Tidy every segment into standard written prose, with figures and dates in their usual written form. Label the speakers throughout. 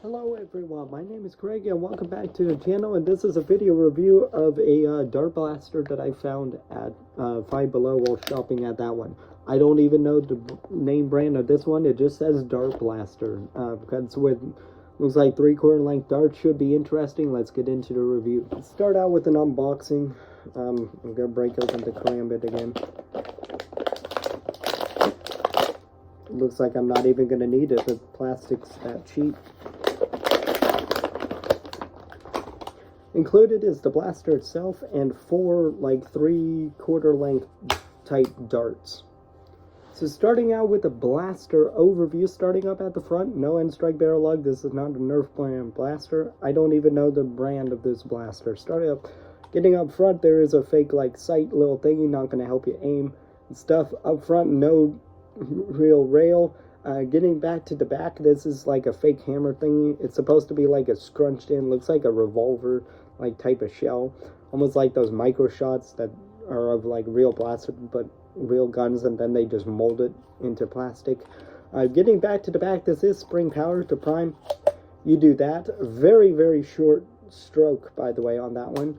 Speaker 1: Hello everyone, my name is Craig and welcome back to the channel, and this is a video review of a dart blaster that I found at Five Below while shopping at that one. I don't even know the name brand of this one, it just says dart blaster. Because with looks like 3/4 length dart, should be interesting. Let's get into the review. Let's start out with an unboxing. I'm gonna break open the karambit again. Looks like I'm not even gonna need it, the plastic's that cheap. Included is the blaster itself and 4 like 3/4 length type darts. So starting out with the blaster overview, starting up at the front, no end strike barrel lug. This is not a Nerf brand blaster. I don't even know the brand of this blaster. Starting up, getting up front, there is a fake like sight little thingy, not going to help you aim and stuff. Up front, no real rail. Getting back to the back, this is like a fake hammer thingy. It's supposed to be like a scrunched in, looks like a revolver like type of shell, almost like those micro shots that are of like real blaster but real guns, and then they just mold it into plastic. Getting back to the back, this is spring power to prime. You do that. Very short stroke, by the way, on that one.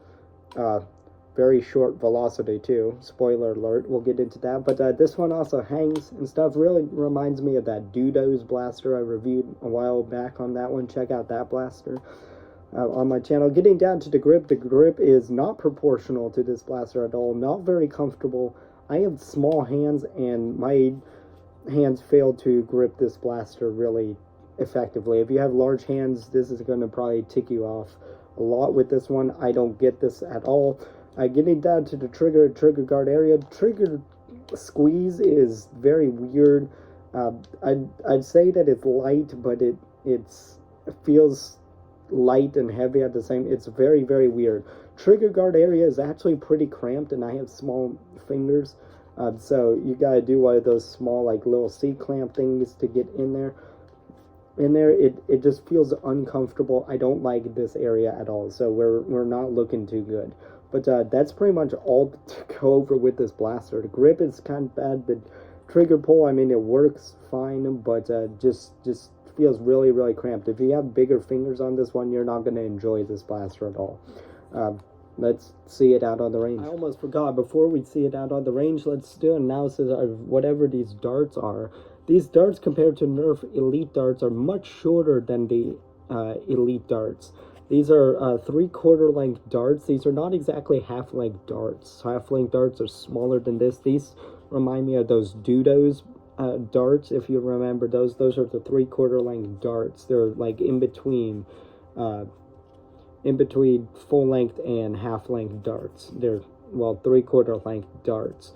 Speaker 1: Very short velocity too, spoiler alert, we'll get into that. But this one also hangs and stuff. Really reminds me of that Dudo's blaster I reviewed a while back on that one. Check out that blaster on my channel. Getting down to the grip is not proportional to this blaster at all, not very comfortable. I have small hands and my hands fail to grip this blaster really effectively. If you have large hands, this is going to probably tick you off a lot with this one. I don't get this at all. Getting down to the trigger guard area, trigger squeeze is very weird. I'd say that it's light, but it feels light and heavy at the same. It's very weird. Trigger guard area is actually pretty cramped, and I have small fingers, so you gotta do one of those small like little C-clamp things to get in there. It just feels uncomfortable. I don't like this area at all, so we're not looking too good. But that's pretty much all to go over with this blaster. The grip is kind of bad. The trigger pull, I mean, it works fine, but just feels really cramped. If you have bigger fingers on this one, you're not going to enjoy this blaster at all. Let's see it out on the range. I almost forgot, before we see it out on the range, let's do an analysis of whatever these darts are. These darts compared to Nerf Elite darts are much shorter than the Elite darts. These are 3/4 length darts. These are not exactly half-length darts. Half-length darts are smaller than this. These remind me of those Dudo's darts, if you remember those. Those are the 3/4 length darts. They're like in between full length and half length darts. They're, well, 3/4 length darts.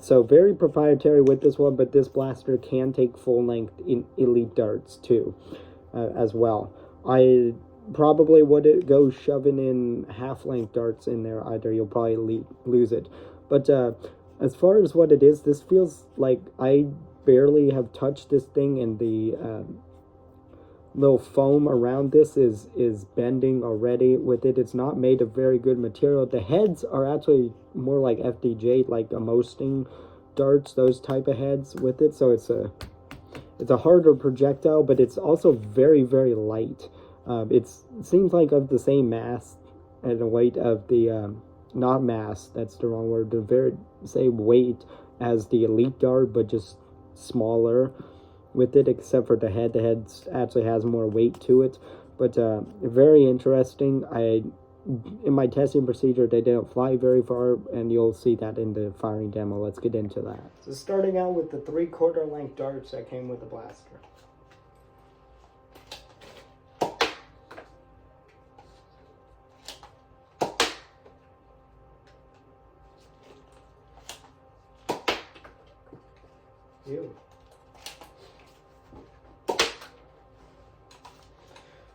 Speaker 1: So very proprietary with this one, but this blaster can take full length in Elite darts too, as well. I probably would go shoving in half length darts in there either. You'll probably lose it. But as far as what it is, this feels like I barely have touched this thing, and the little foam around this is bending already with it. It's not made of very good material. The heads are actually more like FDJ, like a Mosting darts, those type of heads with it. So it's a harder projectile, but it's also very light. It seems like of the same mass and the weight of the not mass, that's the wrong word, the very same weight as the Elite dart, but just smaller with it, except for the head. The head actually has more weight to it. But very interesting. In my testing procedure, they didn't fly very far, and you'll see that in the firing demo. Let's get into that. So starting out with the 3/4 length darts that came with the blaster. Ew.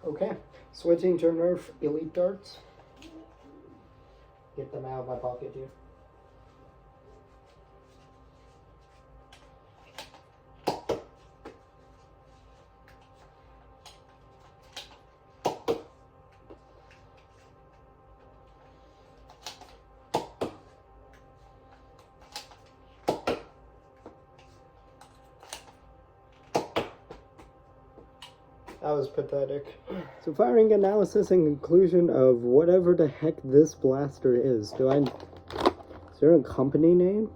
Speaker 1: Okay, switching to Nerf Elite darts. Get them out of my pocket here.
Speaker 2: That was pathetic.
Speaker 1: So firing analysis and conclusion of whatever the heck this blaster is. Is there a company name?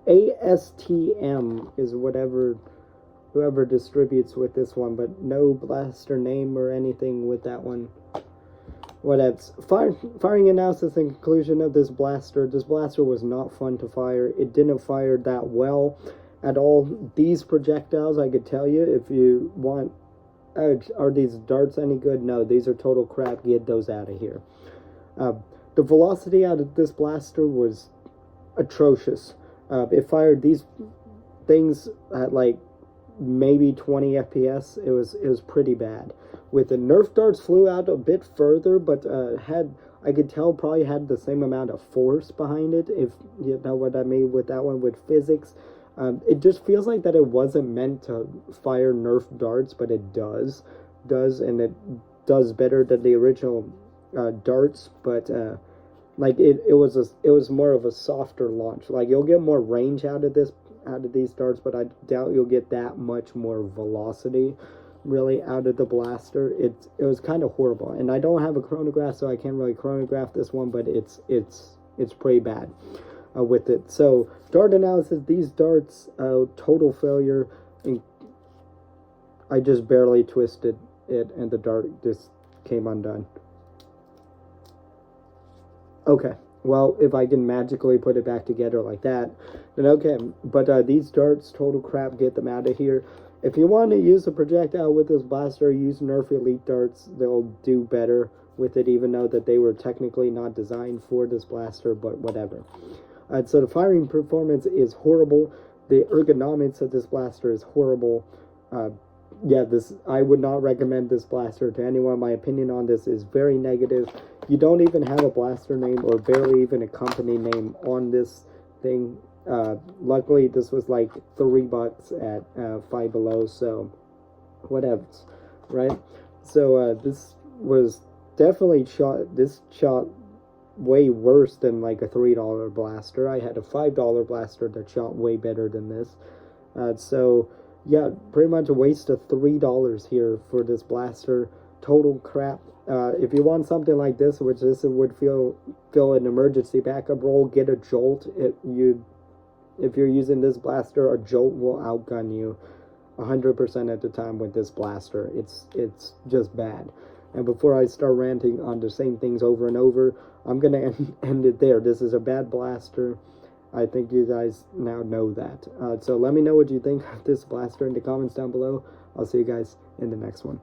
Speaker 1: ASTM is whoever distributes with this one, but no blaster name or anything with that one. Whatevs. Firing analysis and conclusion of this blaster. This blaster was not fun to fire. It didn't fire that well at all. These projectiles, I could tell you, if you want, are these darts any good? No, these are total crap. Get those out of here. The velocity out of this blaster was atrocious. It fired these things at like maybe 20 FPS. It was pretty bad. With the Nerf darts flew out a bit further, but I could tell probably had the same amount of force behind it, if you know what I mean with that one, with physics. It just feels like that it wasn't meant to fire Nerf darts, but it does, and it does better than the original darts, but like it was more of a softer launch. Like you'll get more range out of these darts, but I doubt you'll get that much more velocity really out of the blaster. It was kind of horrible, and I don't have a chronograph, so I can't really chronograph this one, but it's pretty bad with it. So dart analysis, these darts, total failure. I just barely twisted it, and the dart just came undone. Okay, well, if I can magically put it back together like that, then okay. But these darts, total crap, get them out of here. If you want to use a projectile with this blaster, use Nerf Elite darts. They'll do better with it, even though that they were technically not designed for this blaster, but whatever. So the firing performance is horrible. The ergonomics of this blaster is horrible. Yeah, I would not recommend this blaster to anyone. My opinion on this is very negative. You don't even have a blaster name or barely even a company name on this thing. Luckily, this was like $3 at Five Below, so whatever, right? So this was definitely shot way worse than like a $3 blaster. I had a $5 blaster that shot way better than this. So yeah, pretty much a waste of $3 here for this blaster. Total crap. If you want something like this, which this would fill an emergency backup role, get a Jolt. If you're using this blaster, a Jolt will outgun you 100% at the time with this blaster. It's just bad. And before I start ranting on the same things over and over, I'm gonna end it there. This is a bad blaster. I think you guys now know that. So let me know what you think of this blaster in the comments down below. I'll see you guys in the next one.